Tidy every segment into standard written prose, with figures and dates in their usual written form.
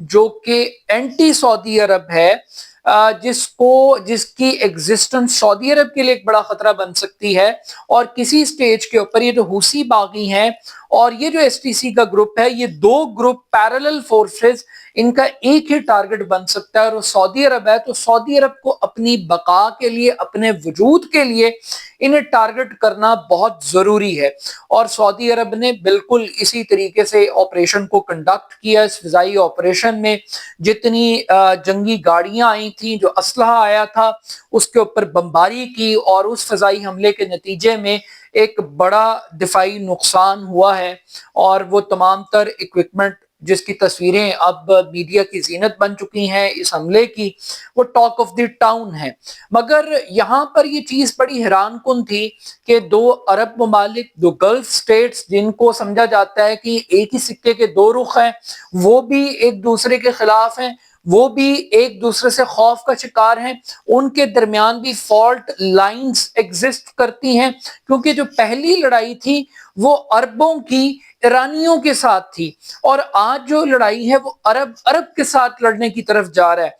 جو کہ اینٹی سعودی عرب ہے، جس کی ایگزسٹنس سعودی عرب کے لیے ایک بڑا خطرہ بن سکتی ہے، اور کسی سٹیج کے اوپر یہ جو حوثی باغی ہیں اور یہ جو ایس ٹی سی کا گروپ ہے، یہ دو گروپ پیرلل فورسز، ان کا ایک ہی ٹارگٹ بن سکتا ہے، اور وہ سعودی عرب ہے۔ تو سعودی عرب کو اپنی بقا کے لیے، اپنے وجود کے لیے انہیں ٹارگٹ کرنا بہت ضروری ہے، اور سعودی عرب نے بالکل اسی طریقے سے آپریشن کو کنڈکٹ کیا۔ اس فضائی آپریشن میں جتنی جنگی گاڑیاں آئی تھیں، جو اسلحہ آیا تھا، اس کے اوپر بمباری کی، اور اس فضائی حملے کے نتیجے میں ایک بڑا دفاعی نقصان ہوا ہے، اور وہ تمام تر اکوپمنٹ جس کی تصویریں اب میڈیا کی زینت بن چکی ہیں اس حملے کی، وہ ٹاک آف دی ٹاؤن ہے۔ مگر یہاں پر یہ چیز بڑی حیران کن تھی کہ دو عرب ممالک، دو گلف سٹیٹس، جن کو سمجھا جاتا ہے کہ ایک ہی سکے کے دو رخ ہیں، وہ بھی ایک دوسرے کے خلاف ہیں، وہ بھی ایک دوسرے سے خوف کا شکار ہیں، ان کے درمیان بھی فالٹ لائنز ایگزسٹ کرتی ہیں، کیونکہ جو پہلی لڑائی تھی وہ عربوں کی ایرانیوں کے ساتھ تھی، اور آج جو لڑائی ہے وہ عرب کے ساتھ لڑنے کی طرف جا رہا ہے۔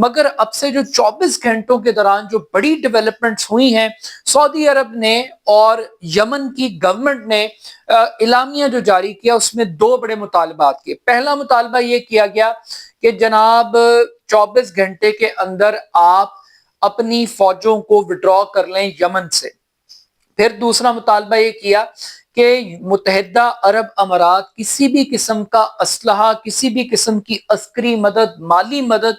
مگر اب سے جو 24 گھنٹوں کے دوران جو بڑی ڈیولپمنٹس ہوئی ہیں، سعودی عرب نے اور یمن کی گورنمنٹ نے اعلامیہ جو جاری کیا، اس میں دو بڑے مطالبات کیے۔ پہلا مطالبہ یہ کیا گیا کہ جناب 24 گھنٹے کے اندر آپ اپنی فوجوں کو وڈرا کر لیں یمن سے۔ پھر دوسرا مطالبہ یہ کیا کہ متحدہ عرب امارات کسی بھی قسم کا اسلحہ، کسی بھی قسم کی عسکری مدد، مالی مدد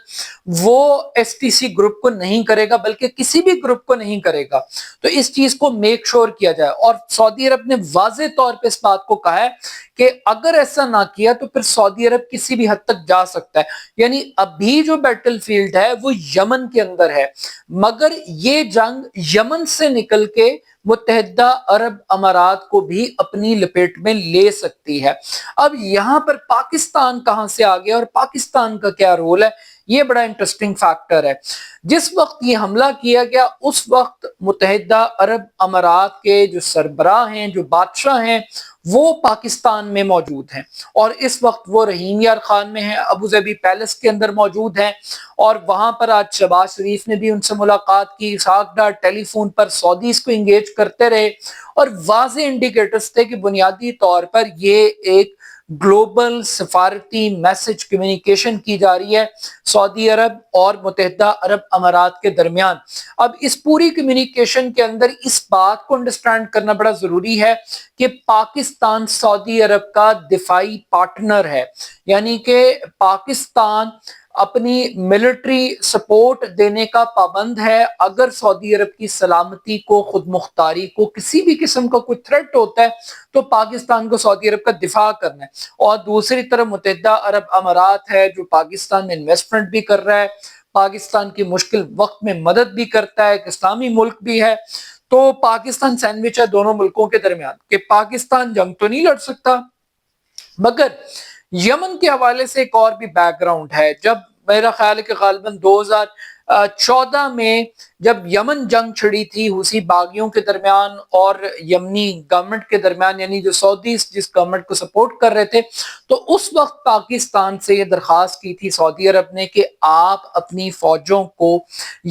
وہ ایس ٹی سی گروپ کو نہیں کرے گا، بلکہ کسی بھی گروپ کو نہیں کرے گا۔ تو اس چیز کو میک شور کیا جائے، اور سعودی عرب نے واضح طور پہ اس بات کو کہا ہے کہ اگر ایسا نہ کیا تو پھر سعودی عرب کسی بھی حد تک جا سکتا ہے۔ یعنی ابھی جو بیٹل فیلڈ ہے وہ یمن کے اندر ہے، مگر یہ جنگ یمن سے نکل کے متحدہ عرب امارات کو بھی اپنی لپیٹ میں لے سکتی ہے۔ اب یہاں پر پاکستان کہاں سے آ گیا اور پاکستان کا کیا رول ہے، یہ بڑا انٹرسٹنگ فیکٹر ہے۔ جس وقت یہ حملہ کیا گیا اس وقت متحدہ عرب امارات کے جو سربراہ ہیں، جو بادشاہ ہیں، وہ پاکستان میں موجود ہیں، اور اس وقت وہ رحیم یار خان میں ہیں، ابوظہبی پیلس کے اندر موجود ہیں، اور وہاں پر آج شہباز شریف نے بھی ان سے ملاقات کی، اسحاق ڈار ٹیلی فون پر سعودیز کو انگیج کرتے رہے، اور واضح انڈیکیٹرز تھے کہ بنیادی طور پر یہ ایک گلوبل سفارتی میسج کمیونیکیشن کی جا رہی ہے سعودی عرب اور متحدہ عرب امارات کے درمیان۔ اب اس پوری کمیونیکیشن کے اندر اس بات کو انڈرسٹینڈ کرنا بڑا ضروری ہے کہ پاکستان سعودی عرب کا دفاعی پارٹنر ہے، یعنی کہ پاکستان اپنی ملٹری سپورٹ دینے کا پابند ہے اگر سعودی عرب کی سلامتی کو، خود مختاری کو، کسی بھی قسم کا کوئی تھریٹ ہوتا ہے تو پاکستان کو سعودی عرب کا دفاع کرنا ہے۔ اور دوسری طرف متحدہ عرب امارات ہے جو پاکستان میں انویسٹمنٹ بھی کر رہا ہے، پاکستان کی مشکل وقت میں مدد بھی کرتا ہے، ایک اسلامی ملک بھی ہے۔ تو پاکستان سینڈوچ ہے دونوں ملکوں کے درمیان کہ پاکستان جنگ تو نہیں لڑ سکتا، مگر یمن کے حوالے سے ایک اور بھی بیک گراؤنڈ ہے۔ جب میرا خیال ہے کہ غالباً 2014 میں جب یمن جنگ چھڑی تھی حوثی باغیوں کے درمیان اور یمنی گورنمنٹ کے درمیان، یعنی جو سعودیز جس گورنمنٹ کو سپورٹ کر رہے تھے، تو اس وقت پاکستان سے یہ درخواست کی تھی سعودی عرب نے کہ آپ اپنی فوجوں کو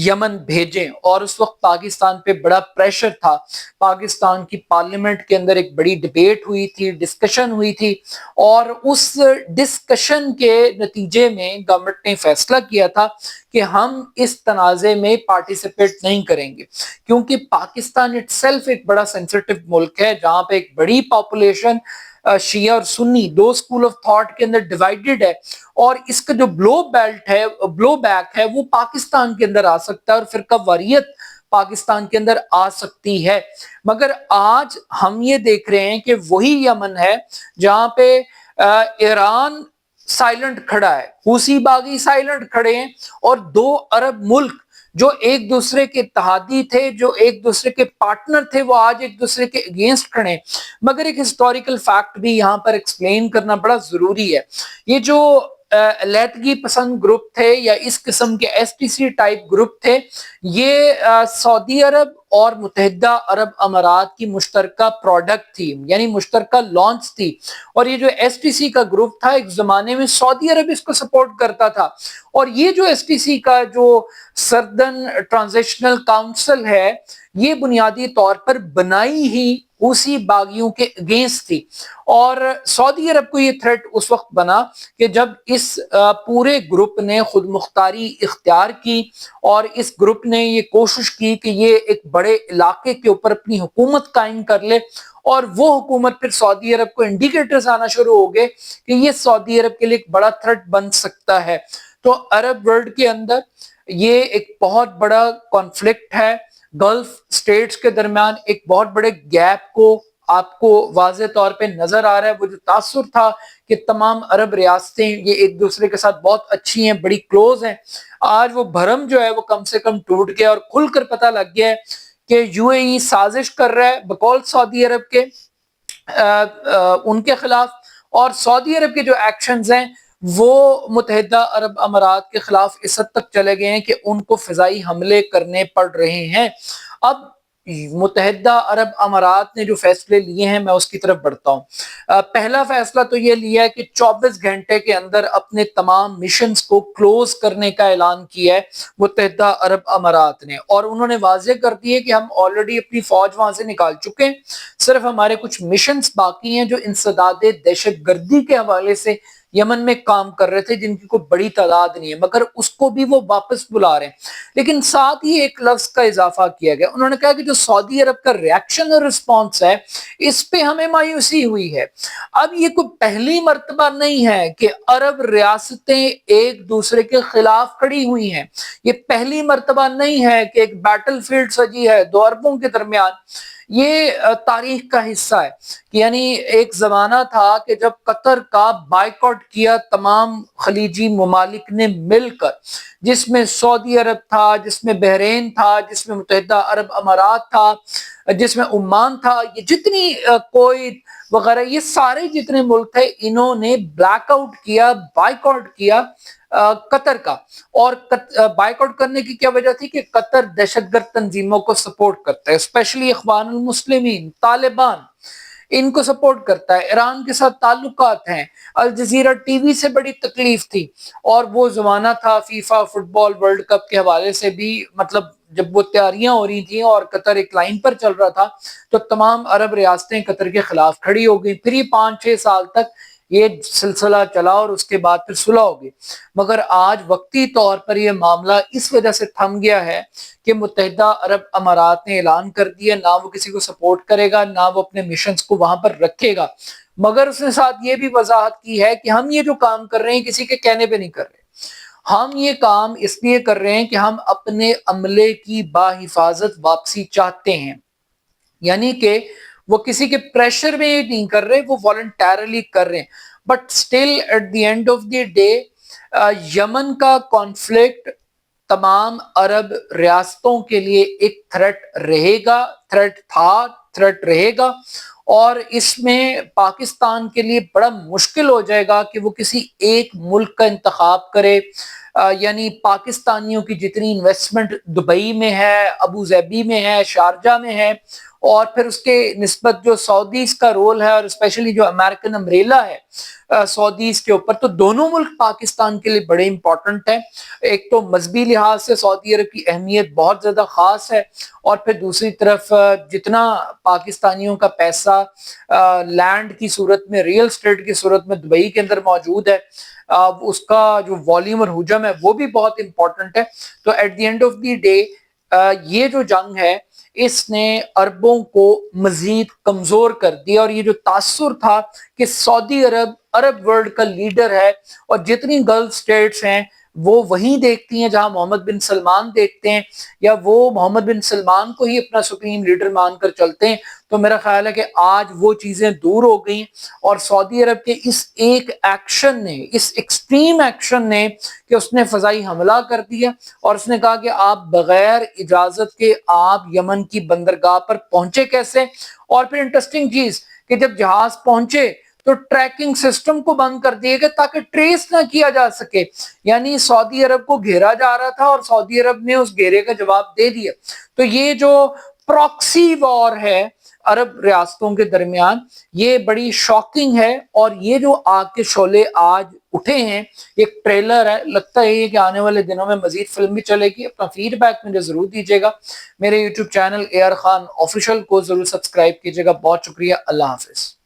یمن بھیجیں، اور اس وقت پاکستان پہ بڑا پریشر تھا۔ پاکستان کی پارلیمنٹ کے اندر ایک بڑی ڈیبیٹ ہوئی تھی، ڈسکشن ہوئی تھی، اور اس ڈسکشن کے نتیجے میں گورنمنٹ نے فیصلہ کیا تھا کہ ہم اس تنازع میں پارٹیسپیٹ نہیں کریں گے، کیونکہ پاکستان اٹ سیلف ایک بڑا سینسٹیو ملک ہے جہاں پہ ایک بڑی پاپولیشن شیعہ اور سنی دو اسکول آف تھاٹ کے اندر ڈیوائیڈڈ ہے، اور اس کا جو بلو بیک ہے وہ پاکستان کے اندر آ سکتا ہے، اور فرقہ واریت پاکستان کے اندر آ سکتی ہے۔ مگر آج ہم یہ دیکھ رہے ہیں کہ وہی یمن ہے جہاں پہ ایران سائلنٹ کھڑا ہے، حوثی باغی سائلنٹ کھڑے ہیں، اور دو عرب ملک جو ایک دوسرے کے اتحادی تھے، جو ایک دوسرے کے پارٹنر تھے، وہ آج ایک دوسرے کے اگینسٹ کھڑے ہیں۔ مگر ایک ہسٹوریکل فیکٹ بھی یہاں پر ایکسپلین کرنا بڑا ضروری ہے۔ یہ جو علیحدگی پسند گروپ تھے یا اس قسم کے S T C type group تھے، یہ سعودی عرب اور متحدہ عرب امارات کی مشترکہ پروڈکٹ تھی، یعنی مشترکہ لانچ تھی۔ اور یہ جو ایس ٹی سی کا گروپ تھا، ایک زمانے میں سعودی عرب اس کو سپورٹ کرتا تھا، اور یہ جو ایس ٹی سی کا جو سردن ٹرانزیشنل کاؤنسل ہے، یہ بنیادی طور پر بنائی ہی حوثی باغیوں کے اگینسٹ تھی۔ اور سعودی عرب کو یہ تھریٹ اس وقت بنا کہ جب اس پورے گروپ نے خود مختاری اختیار کی، اور اس گروپ نے یہ کوشش کی کہ یہ ایک بڑے علاقے کے اوپر اپنی حکومت قائم کر لے، اور وہ حکومت پھر سعودی عرب کو انڈیکیٹرز آنا شروع ہو گئے کہ یہ سعودی عرب کے لیے ایک بڑا تھریٹ بن سکتا ہے۔ تو عرب ورلڈ کے اندر یہ ایک بہت بڑا کانفلکٹ ہے، گلف سٹیٹس کے درمیان ایک بہت بڑے گیپ کو آپ کو واضح طور پہ نظر آ رہا ہے۔ وہ جو تاثر تھا کہ تمام عرب ریاستیں یہ ایک دوسرے کے ساتھ بہت اچھی ہیں، بڑی کلوز ہیں، آج وہ بھرم جو ہے وہ کم سے کم ٹوٹ گیا، اور کھل کر پتہ لگ گیا ہے کہ یو اے ای سازش کر رہا ہے بقول سعودی عرب کے ان کے خلاف، اور سعودی عرب کے جو ایکشنز ہیں وہ متحدہ عرب امارات کے خلاف اس حد تک چلے گئے ہیں کہ ان کو فضائی حملے کرنے پڑ رہے ہیں۔ اب متحدہ عرب امارات نے جو فیصلے لیے ہیں میں اس کی طرف بڑھتا ہوں۔ پہلا فیصلہ تو یہ لیا ہے کہ 24 گھنٹے کے اندر اپنے تمام مشنز کو کلوز کرنے کا اعلان کیا ہے متحدہ عرب امارات نے، اور انہوں نے واضح کر دی ہے کہ ہم آلریڈی اپنی فوج وہاں سے نکال چکے ہیں، صرف ہمارے کچھ مشنز باقی ہیں جو انسداد دہشت گردی کے حوالے سے یمن میں کام کر رہے تھے، جن کی کوئی بڑی تعداد نہیں ہے، مگر اس کو بھی وہ واپس بلا رہے ہیں۔ لیکن ساتھ ہی ایک لفظ کا اضافہ کیا گیا، انہوں نے کہا کہ جو سعودی عرب کا ریاکشن اور رسپانس ہے اس پہ ہمیں مایوسی ہوئی ہے۔ اب یہ کوئی پہلی مرتبہ نہیں ہے کہ عرب ریاستیں ایک دوسرے کے خلاف کھڑی ہوئی ہیں، یہ پہلی مرتبہ نہیں ہے کہ ایک بیٹل فیلڈ سجی ہے دو عربوں کے درمیان، یہ تاریخ کا حصہ ہے۔ یعنی ایک زمانہ تھا کہ جب قطر کا بائیکاٹ کیا تمام خلیجی ممالک نے مل کر، جس میں سعودی عرب تھا، جس میں بحرین تھا، جس میں متحدہ عرب امارات تھا، جس میں عمان تھا، یہ جتنی کویت وغیرہ یہ سارے جتنے ملک تھے، انہوں نے بلیک آؤٹ کیا، بائیکاٹ کیا قطر کا۔ اور بائیکاٹ کرنے کی کیا وجہ تھی کہ قطر دہشت گرد تنظیموں کو سپورٹ کرتا ہے، اسپیشلی اخوان المسلمین، طالبان، ان کو سپورٹ کرتا ہے، ایران کے ساتھ تعلقات ہیں، الجزیرہ ٹی وی سے بڑی تکلیف تھی۔ اور وہ زمانہ تھا فیفا فٹ بال ورلڈ کپ کے حوالے سے بھی، مطلب جب وہ تیاریاں ہو رہی تھیں اور قطر ایک لائن پر چل رہا تھا تو تمام عرب ریاستیں قطر کے خلاف کھڑی ہو گئی۔ پھر یہ 5-6 سال تک یہ سلسلہ چلا اور اس کے بعد پھر صلح ہو گئی۔ مگر آج وقتی طور پر یہ معاملہ اس وجہ سے تھم گیا ہے کہ متحدہ عرب امارات نے اعلان کر دیا نہ وہ کسی کو سپورٹ کرے گا، نہ وہ اپنے مشنز کو وہاں پر رکھے گا، مگر اس نے ساتھ یہ بھی وضاحت کی ہے کہ ہم یہ جو کام کر رہے ہیں کسی کے کہنے پہ نہیں کر رہے، ہم یہ کام اس لیے کر رہے ہیں کہ ہم اپنے عملے کی باحفاظت واپسی چاہتے ہیں۔ یعنی کہ وہ کسی کے پریشر میں یہ نہیں کر رہے، وہ والنٹیرلی کر رہے ہیں۔ But still at the end of the day Yemen کا کانفلکٹ تمام عرب ریاستوں کے لیے ایک تھریٹ رہے گا، تھریٹ تھا، تھریٹ رہے گا، اور اس میں پاکستان کے لیے بڑا مشکل ہو جائے گا کہ وہ کسی ایک ملک کا انتخاب کرے۔ یعنی پاکستانیوں کی جتنی انویسٹمنٹ دبئی میں ہے، ابو ظہبی میں ہے، شارجہ میں ہے، اور پھر اس کے نسبت جو سعودیز کا رول ہے، اور اسپیشلی جو امریکن امبریلا ہے سعودیز کے اوپر، تو دونوں ملک پاکستان کے لیے بڑے امپورٹنٹ ہیں۔ ایک تو مذہبی لحاظ سے سعودی عرب کی اہمیت بہت زیادہ خاص ہے، اور پھر دوسری طرف جتنا پاکستانیوں کا پیسہ لینڈ کی صورت میں، ریل اسٹیٹ کی صورت میں دبئی کے اندر موجود ہے، اس کا جو والیوم اور حجم ہے وہ بھی بہت امپورٹنٹ ہے۔ تو at the end of the day یہ جو جنگ ہے اس نے عربوں کو مزید کمزور کر دیا، اور یہ جو تاثر تھا کہ سعودی عرب عرب ورلڈ کا لیڈر ہے، اور جتنی گلف سٹیٹس ہیں وہ وہیں دیکھتی ہیں جہاں محمد بن سلمان دیکھتے ہیں، یا وہ محمد بن سلمان کو ہی اپنا سپریم لیڈر مان کر چلتے ہیں۔ تو میرا خیال ہے کہ آج وہ چیزیں دور ہو گئی، اور سعودی عرب کے اس ایک ایکشن نے، اس ایکسٹریم ایکشن نے کہ اس نے فضائی حملہ کر دیا، اور اس نے کہا کہ آپ بغیر اجازت کے آپ یمن کی بندرگاہ پر پہنچے کیسے، اور پھر انٹرسٹنگ چیز کہ جب جہاز پہنچے تو ٹریکنگ سسٹم کو بند کر دیے گئے تاکہ ٹریس نہ کیا جا سکے. یعنی سعودی عرب کو گھیرا جا رہا تھا اور سعودی عرب نے اس گھیرے کا جواب دے دیا. تو یہ جو پراکسی وار ہے عرب ریاستوں کے درمیان، یہ بڑی شاکنگ ہے. اور یہ جو آگ کے شعلے آج اٹھے ہیں، ایک ٹریلر ہے، لگتا ہے کہ آنے والے دنوں میں مزید فلم بھی چلے گی. اپنا فیڈ بیک مجھے ضرور دیجیے گا. میرے YouTube channel AR Khan official کو ضرور سبسکرائب کیجیے گا. بہت شکریہ. اللہ حافظ.